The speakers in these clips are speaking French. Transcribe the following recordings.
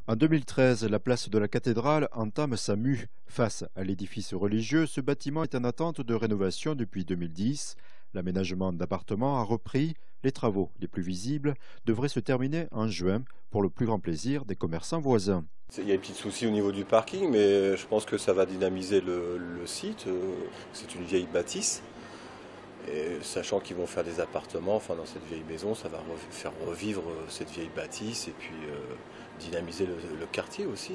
En 2013, la place de la cathédrale entame sa mue. Face à l'édifice religieux, ce bâtiment est en attente de rénovation depuis 2010. L'aménagement d'appartements a repris. Les travaux les plus visibles devraient se terminer en juin pour le plus grand plaisir des commerçants voisins. Il y a des petits soucis au niveau du parking, mais je pense que ça va dynamiser le site. C'est une vieille bâtisse. Et sachant qu'ils vont faire des appartements, enfin dans cette vieille maison, ça va faire revivre cette vieille bâtisse et puis dynamiser le quartier aussi.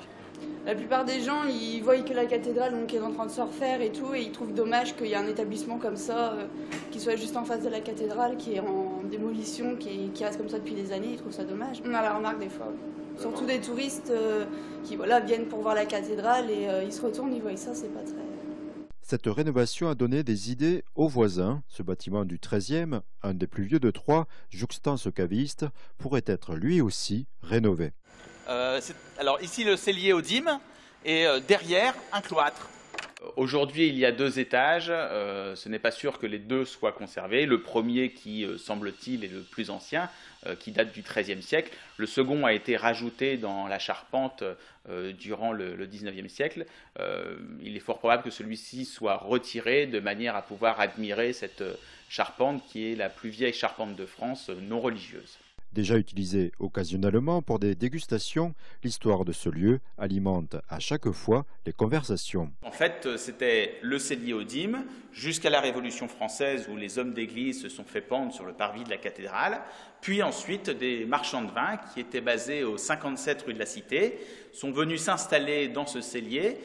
La plupart des gens, ils voient que la cathédrale donc, est en train de se refaire et tout, et ils trouvent dommage qu'il y ait un établissement comme ça, qui soit juste en face de la cathédrale, qui est en démolition, qui reste comme ça depuis des années, ils trouvent ça dommage. On a la remarque des fois. Surtout des touristes qui voilà, viennent pour voir la cathédrale et ils se retournent, ils voient ça, c'est pas très... Cette rénovation a donné des idées aux voisins. Ce bâtiment du 13e, un des plus vieux de Troyes, jouxtant ce caviste, pourrait être lui aussi rénové. Alors ici le cellier aux dîmes et derrière un cloître. Aujourd'hui il y a 2 étages, ce n'est pas sûr que les 2 soient conservés. Le premier qui semble-t-il est le plus ancien, qui date du XIIIe siècle. Le second a été rajouté dans la charpente durant le XIXe siècle. Il est fort probable que celui-ci soit retiré de manière à pouvoir admirer cette charpente qui est la plus vieille charpente de France non religieuse. Déjà utilisé occasionnellement pour des dégustations, l'histoire de ce lieu alimente à chaque fois les conversations. En fait, c'était le cellier aux dîmes jusqu'à la Révolution française où les hommes d'église se sont fait pendre sur le parvis de la cathédrale. Puis ensuite, des marchands de vin qui étaient basés au 57 rue de la Cité sont venus s'installer dans ce cellier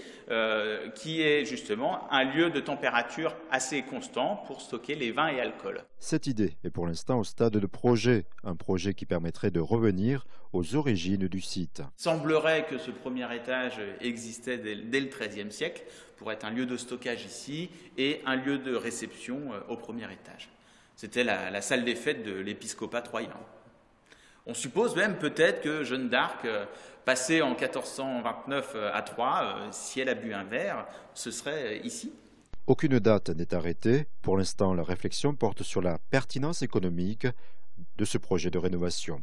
qui est justement un lieu de température assez constant pour stocker les vins et alcools. Cette idée est pour l'instant au stade de projet, un projet qui permettrait de revenir aux origines du site. Il semblerait que ce premier étage existait dès le XIIIe siècle pour être un lieu de stockage ici et un lieu de réception au premier étage. C'était la salle des fêtes de l'épiscopat troyen. On suppose même peut-être que Jeanne d'Arc, passée en 1429 à Troyes, si elle a bu un verre, ce serait ici. Aucune date n'est arrêtée. Pour l'instant, la réflexion porte sur la pertinence économique de ce projet de rénovation.